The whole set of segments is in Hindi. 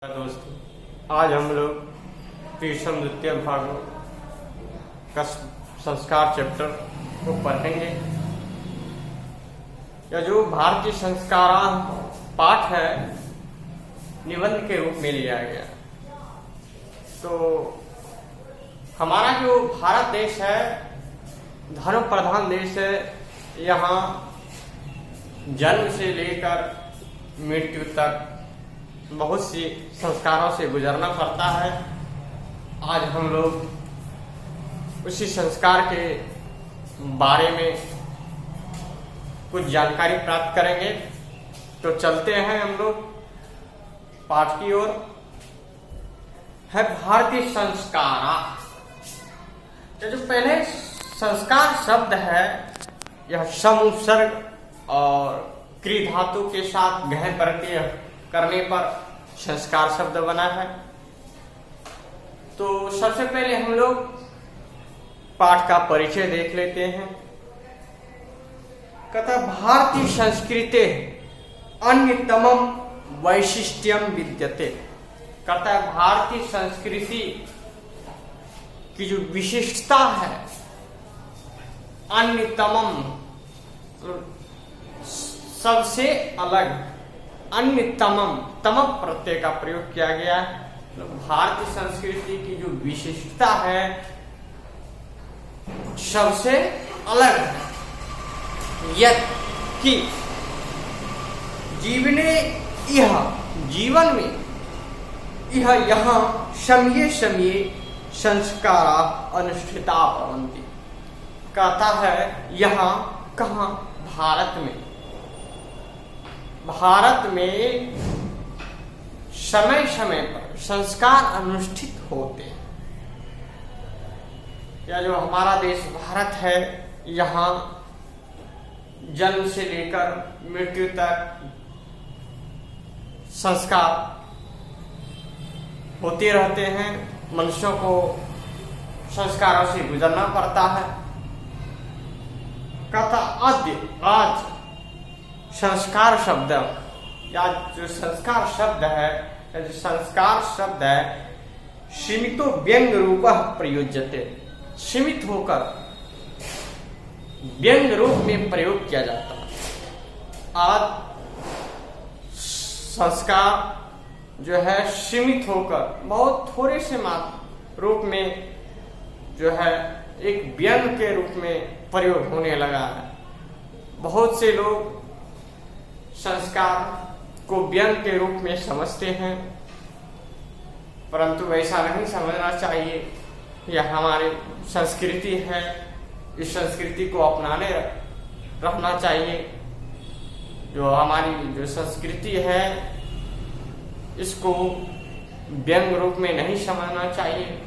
दोस्तों, आज हम लोग तीसरा द्वितीय भाग का संस्कार चैप्टर को पढ़ेंगे। यह जो भारतीय संस्कार पाठ है निबंध के रूप में लिया गया। तो हमारा जो भारत देश है धर्म प्रधान देश है। यहाँ जन्म से लेकर मृत्यु तक बहुत सी संस्कारों से गुजरना पड़ता है। आज हम लोग उसी संस्कार के बारे में कुछ जानकारी प्राप्त करेंगे। तो चलते हैं हम लोग पाठ की ओर। है भारतीय संस्कार। जो पहले संस्कार शब्द है यह सम उपसर्ग और क्रि धातु के साथ गहन प्रत्यय करने पर संस्कार शब्द बना है। तो सबसे पहले हम लोग पाठ का परिचय देख लेते हैं। कहता भारतीय संस्कृति अन्यतमम वैशिष्ट्यम विद्यते। कहता है भारतीय संस्कृति की जो विशिष्टता है अन्यतमम सबसे अलग, अन्यतमम तम प्रत्यय का प्रयोग किया गया है। तो भारतीय संस्कृति की जो विशिष्टता है सबसे अलग है। यह कि जीवन में यह यहाँ समये समये संस्कार अनुष्ठिता भवन्ति। कहता है यहाँ कहाँ? भारत में समय समय पर संस्कार अनुष्ठित होते हैं। या जो हमारा देश भारत है यहाँ जन्म से लेकर मृत्यु तक संस्कार होते रहते हैं। मनुष्यों को संस्कारों से गुजरना पड़ता है। कहता आज संस्कार शब्द या जो संस्कार शब्द है सीमितो व्यंग रूप प्रयोज्यते। सीमित होकर व्यंग रूप में प्रयोग किया जाता है। आज संस्कार जो है सीमित होकर बहुत थोड़े से मात्र रूप में जो है एक व्यंग के रूप में प्रयोग होने लगा है। बहुत से लोग संस्कार को व्यंग के रूप में समझते हैं, परंतु ऐसा नहीं समझना चाहिए। यह हमारी संस्कृति है, इस संस्कृति को अपनाने रहना चाहिए। जो हमारी जो संस्कृति है इसको व्यंग रूप में नहीं समझना चाहिए।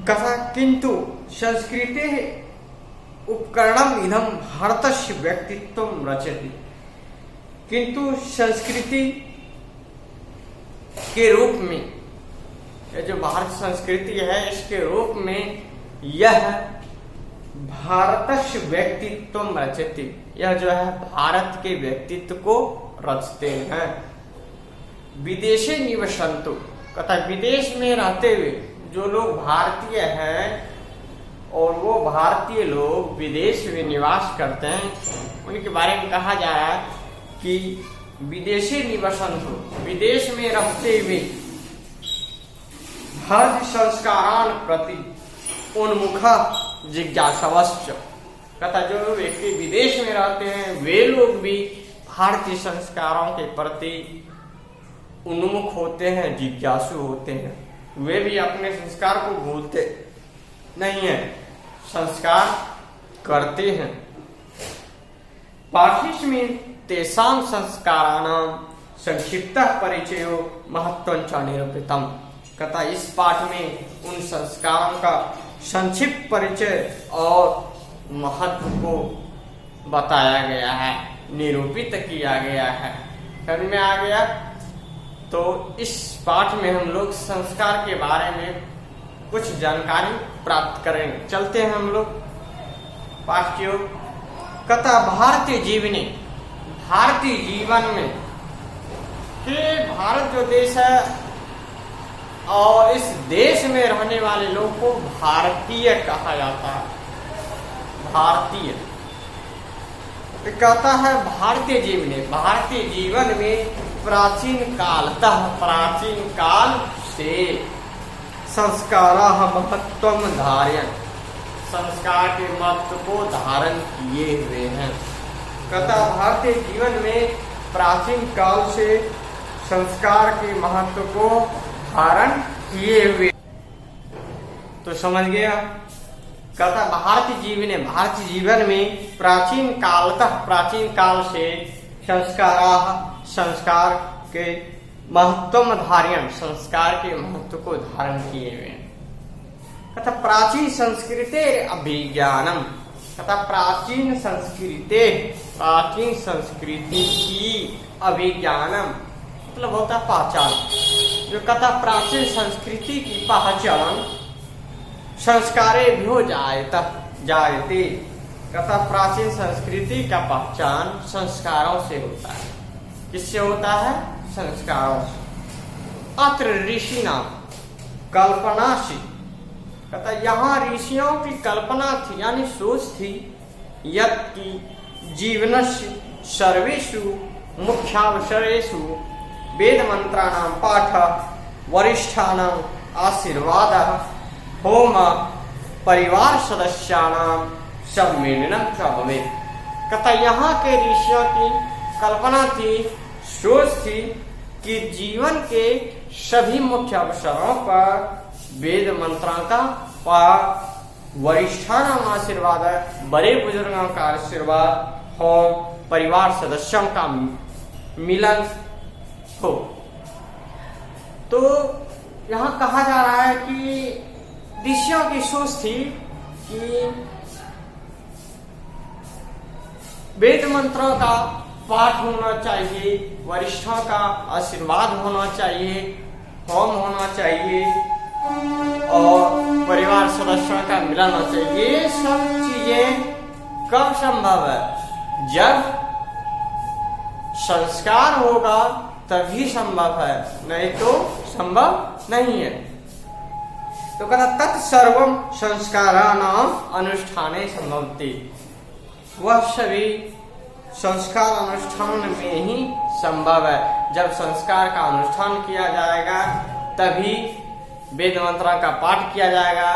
कथा किंतु संस्कृति उपकरणम इदम भारतस्य व्यक्तित्वम रचयति। किंतु संस्कृति के रूप में ये जो भारत संस्कृति है इसके रूप में यह भारतस्य व्यक्तित्वम रचयति। यह जो है भारत के व्यक्तित्व को रचते हैं। विदेशी निवसन्तु। कहता विदेश में रहते हुए जो लोग भारतीय हैं और वो भारतीय लोग विदेश में निवास करते हैं उनके बारे में कहा जा रहा है कि विदेशी निवसन्तु। विदेश में रहते हुए भारतीय संस्कारान प्रति उन्मुखा जिज्ञासवश्च। कहता जो लोग व्यक्ति विदेश में रहते हैं वे लोग भी भारतीय संस्कारों के प्रति उन्मुख होते हैं, जिज्ञासु होते हैं। वे भी अपने संस्कार को भूलते नहीं है, संस्कार करते हैं। पाठ्येऽस्मिन् तेषां संस्काराणां संक्षिप्त परिचयो महत्वं च निरूपितम्। कहता इस पाठ में उन संस्कारों का संक्षिप्त परिचय और महत्व को बताया गया है, निरूपित किया गया है। समझ में आ गया? तो इस पाठ में हम लोग संस्कार के बारे में कुछ जानकारी प्राप्त करेंगे। चलते हैं हम लोग पाठ की ओर। कहता भारतीय जीवन में कि भारत जो देश है और इस देश में रहने वाले लोग को भारतीय कहा जाता है। भारतीय कहता है भारतीय जीवन में प्राचीन काल से संस्काराः महत्वम धारयन्, संस्कार के महत्व को धारण किए हुए हैं। कहता भारतीय जीवन में प्राचीन काल से संस्कार के महत्व को धारण किए हुए। तो समझ गया। कहता भारतीय जीवन में प्राचीन काल से संस्कार के महत्वम धारयन्, संस्कार के महत्व को धारण किए हुए। कहता प्राचीन संस्कृते अभिज्ञानम, कहता प्राचीन संस्कृति की अभिज्ञानम मतलब होता है पहचान। जो कहता प्राचीन संस्कृति की पहचान संस्कारे भी हो जायते। कहता प्राचीन संस्कृति का पहचान संस्कारों से होता है। किससे होता है? संस्कारों से। अत्र ऋषि नाम कल्पनासी, कहता यहाँ ऋषियों की कल्पना थी यानी सोच थी, यत्कि जीवनस्य सर्वेषु मुख्यावसरेषु वेद मंत्राणां पाठ, वरिष्ठानां आशीर्वादः, होम, परिवार सदस्यानां सम्मेलनं च भवेत्। कहता यहाँ के ऋषियों की कल्पना थी, सोच थी कि जीवन के सभी मुख्य अवसरों पर वेद मंत्रों का पाठ, वरिष्ठानां आशीर्वाद, बड़े बुजुर्गों का आशीर्वाद, होम, परिवार सदस्यों का मिलन हो। तो यहाँ कहा जा रहा है कि ऋषियों की सोच थी कि वेद मंत्रों का पाठ होना चाहिए, वरिष्ठों का आशीर्वाद होना चाहिए, होम होना चाहिए और परिवार सदस्यों का मिलन होना चाहिए। ये सब चीजें कब संभव है? जब संस्कार होगा तभी संभव है, नहीं तो संभव नहीं है। तो कहता तत्सर्वम संस्काराणाम अनुष्ठाने संभवति, वह सभी संस्कार अनुष्ठान में ही संभव है। जब संस्कार का अनुष्ठान किया जाएगा तभी वेद मंत्रों का पाठ किया जाएगा,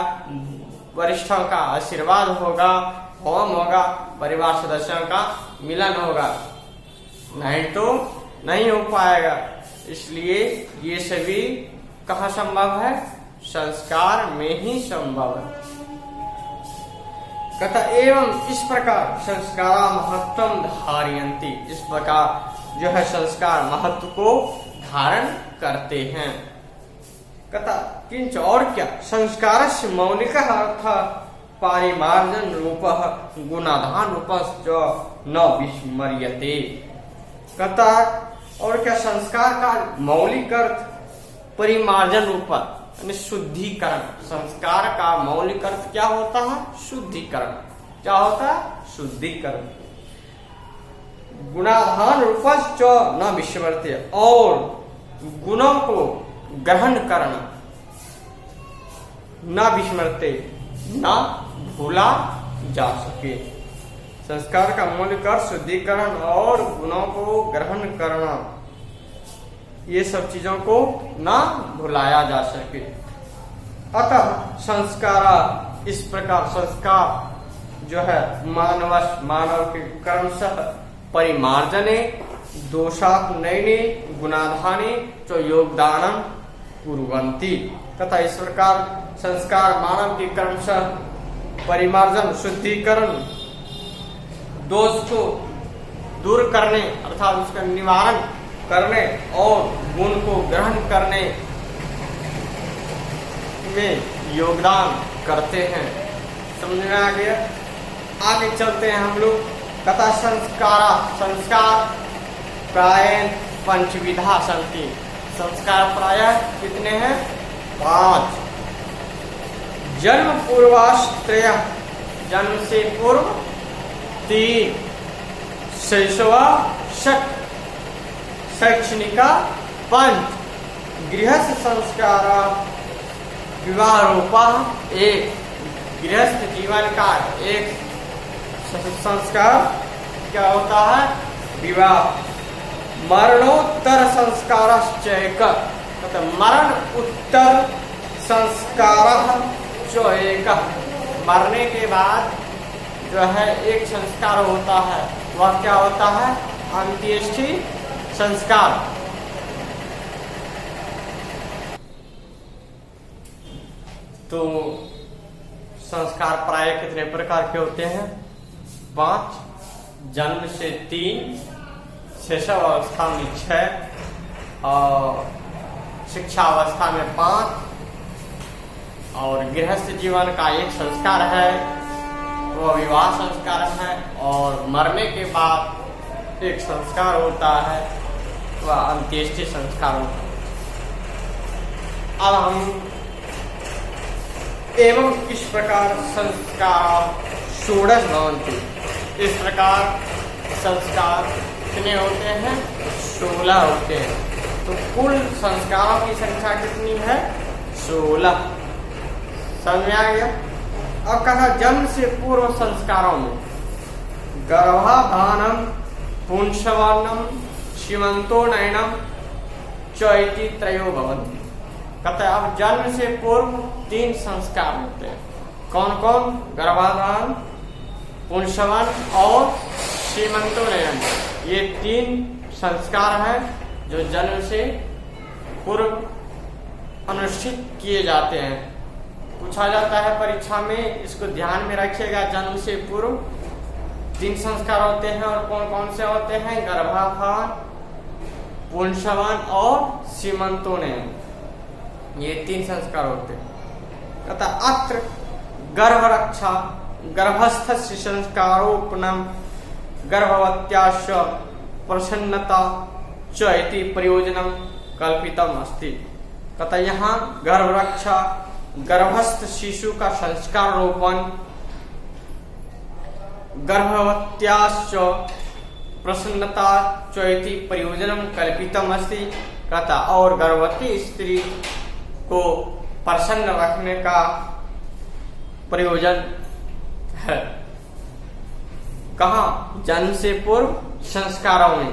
वरिष्ठों का आशीर्वाद होगा, होम होगा, परिवार सदस्यों का मिलन होगा, नहीं तो नहीं हो पाएगा। इसलिए ये सभी कहाँ संभव है? संस्कार में ही संभव है। कहता एवं इस प्रकार संस्कार महत्वम धारयन्ति, इस प्रकार जो है संस्कार महत्व को धारण करते हैं। कहता किंच और क्या? संस्कारस्य मौलिक अर्थ पारिमार्जन रूपः गुणाधान रूपश्च न विस्मर्यते। कहता और क्या? संस्कार का मौलिक अर्थ परिमार्जन रूप यानी शुद्धिकरण। संस्कार का मौलिक अर्थ क्या होता है? शुद्धिकरण। क्या होता है? शुद्धिकरण। गुणाधान रूपश्च न विस्मर्यते, और गुणों को ग्रहण करना, न विस्मर्यते, न भूला जा सके। संस्कार का मौलिक अर्थ शुद्धिकरण और गुणों को ग्रहण करना, ये सब चीजों को ना भुलाया जा सके। अतः संस्कार, इस प्रकार संस्कार जो है मानव के क्रमशः परिमार्जने दोषात् नयने गुणाधाने च योगदानं कुर्वन्ति। तथा इस प्रकार संस्कार मानव के क्रमशः परिमार्जन, शुद्धिकरण, दोष को दूर करने अर्थात उसका निवारण करने और गुण को ग्रहण करने में योगदान करते हैं। समझ में आ गया? आगे चलते हैं हम लोग। कथा संस्कार प्राय पंचविधा सन्ति। संस्कार प्रायः कितने हैं? 5। जन्म पूर्वाश्रय, जन्म से पूर्व 3, शैशवा शक, शैक्षणिका पंच गृहस्थ संस्कार विवाहरूपा, एक गृहस्थ जीवन का एक संस्कार क्या होता है? विवाह। मरणोत्तर संस्कारश्चैक, मरण उत्तर संस्कार जो एक, मरने के बाद जो है एक संस्कार होता है, वह क्या होता है? अंत्येष्टि संस्कार। तो संस्कार प्राय कितने प्रकार के होते हैं? 5, जन्म से 3, शैशव अवस्था में 6 और शिक्षा अवस्था में 5 और गृहस्थ जीवन का एक संस्कार है, वह विवाह संस्कार है, और मरने के बाद एक संस्कार होता है, वह अंत्येष्टि संस्कार होता है। अब हम एवं किस प्रकार संस्कार षोडश भवन्ति, इस प्रकार संस्कार कितने होते हैं? 16 होते हैं। तो कुल संस्कारों की संख्या कितनी है? 16। समझ में आ गया? अब कहा जन्म से पूर्व संस्कारों में गर्भाधानम, पुंसवनम, सीमंतोन्नयनम च इति त्रयो भवन्ति। कहते हैं अब जन्म से पूर्व 3 संस्कार होते हैं। कौन कौन? गर्भाधान, पुंसवन और सीमंतोन्नयन। ये 3 संस्कार हैं जो जन्म से पूर्व अनुष्ठित किए जाते हैं। पूछा जाता है परीक्षा में, इसको ध्यान में रखिएगा। जन्म से पूर्व 3 संस्कार होते हैं, और कौन कौन से होते हैं? गर्भाधान, पुंसवन और सीमंतोन्नयन, ये 3 संस्कार होते हैं। कहता अत्र गर्भ रक्षा गर्भस्थ संस्कारोपनम गर्भवत्याश्च प्रसन्नता च इति प्रयोजनम कल्पितम अस्ति। कहता यहाँ गर्भ रक्षा, गर्भस्थ शिशु का संस्कार रोपण, गर्भवत्याश्च प्रसन्नता च इति प्रयोजनम कल्पितम अस्ति। कहता और गर्भवती स्त्री को प्रसन्न रखने का प्रयोजन है। कहाँ? जन्म से पूर्व संस्कारों में।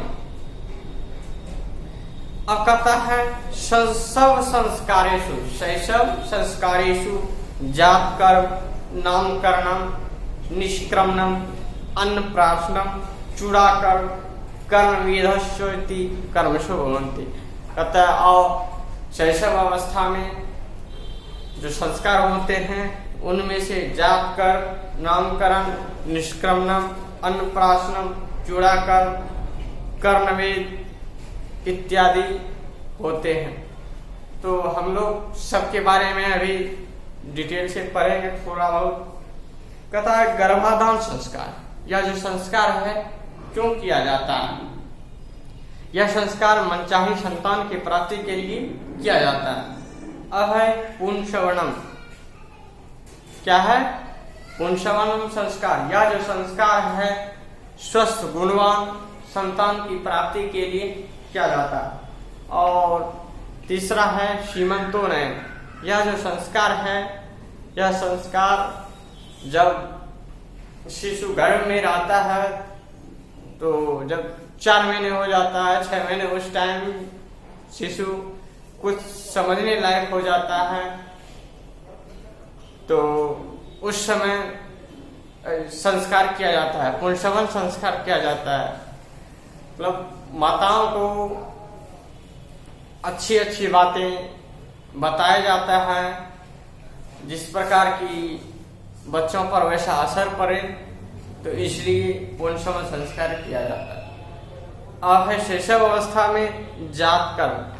अब कहता है शैशव संस्कारेषु, शैशव संस्कारेषु जातकर्म, नामकरणम, निष्क्रमणम, अन्नप्राशनम, चूड़ाकर्म, कर्मवेदश्च इति कर्मसु भवन्ति। कहता है और शैशव अवस्था में जो संस्कार होते हैं उनमें से जातकर्म, नामकरण, निष्क्रमणम, अन्नप्राशनम, चूड़ाकर्म, कर्णवेद इत्यादि होते हैं। तो हम लोग सबके बारे में अभी डिटेल से पढ़ेंगे थोड़ा बहुत। कहता है गर्भाधान संस्कार, यह जो संस्कार है क्यों किया जाता है? यह संस्कार मनचाही संतान की प्राप्ति के लिए किया जाता है। अब है पुंसवनम। क्या है? पुंसवनम संस्कार। यह जो संस्कार है स्वस्थ गुणवान संतान की प्राप्ति के लिए किया जाता है। और तीसरा है सीमंतोन्नयन। यह जो संस्कार है, यह संस्कार जब शिशु गर्भ में रहता है, तो जब 4 महीने हो जाता है, 6 महीने, उस टाइम शिशु कुछ समझने लायक हो जाता है, तो उस समय संस्कार किया जाता है, पुंसवन संस्कार किया जाता है। मतलब माताओं को अच्छी अच्छी बातें बताया जाता है, जिस प्रकार की बच्चों पर वैसा असर पड़े, तो इसलिए पुंसवन संस्कार किया जाता है। अब है शैशव अवस्था में जात कर्म।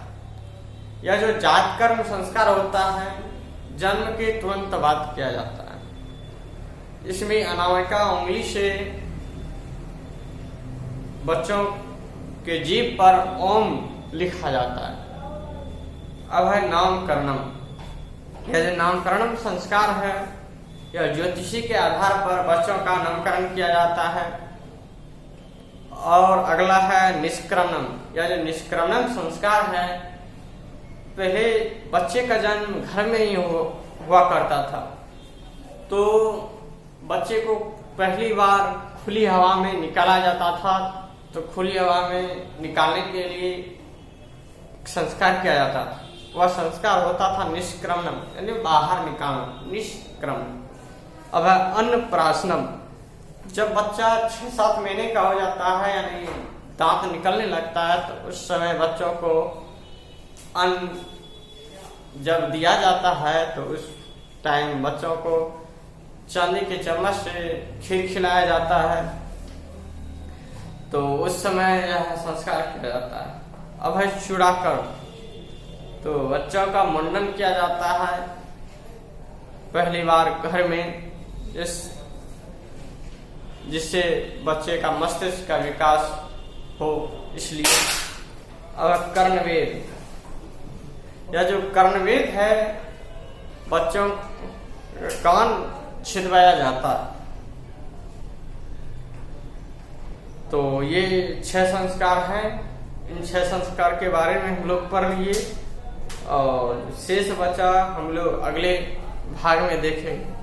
यह जो जात कर्म संस्कार होता है जन्म के तुरंत बाद किया जाता है। इसमें अनामिका उंगली से बच्चों के जीभ पर ओम लिखा जाता है। अब है नामकरणम। यह जो नामकरणम संस्कार है, यह ज्योतिषी के आधार पर बच्चों का नामकरण किया जाता है। और अगला है निष्क्रमणम। यह जो निष्क्रमणम संस्कार है, पहले बच्चे का जन्म घर में ही हुआ करता था। तो बच्चे को पहली बार खुली हवा में निकाला जाता था। तो खुली हवा में निकालने के लिए संस्कार किया जाता था। वह संस्कार होता था निष्क्रमणम, यानी बाहर निकालना, निष्क्रमण। अब है अन्नप्राशनम। जब बच्चा 6-7 महीने का हो जाता है, यानी दांत निकलने लगता है, तो उस समय बच्चों को अन्न जब दिया जाता है तो उस टाइम बच्चों को चांदी के चम्मच से खीर खिलाया जाता है। तो उस समय यह संस्कार किया जाता है। अब है चूड़ाकरण। तो बच्चों का मुंडन किया जाता है पहली बार घर में, जिससे बच्चे का मस्तिष्क का विकास हो, इसलिए। अब कर्णवेद। यह जो कर्णवेद है, बच्चों कान छिदवाया जाता है। तो ये 6 संस्कार हैं। इन 6 संस्कार के बारे में हम लोग पढ़ लिए और शेष बचा हम लोग अगले भाग में देखेंगे।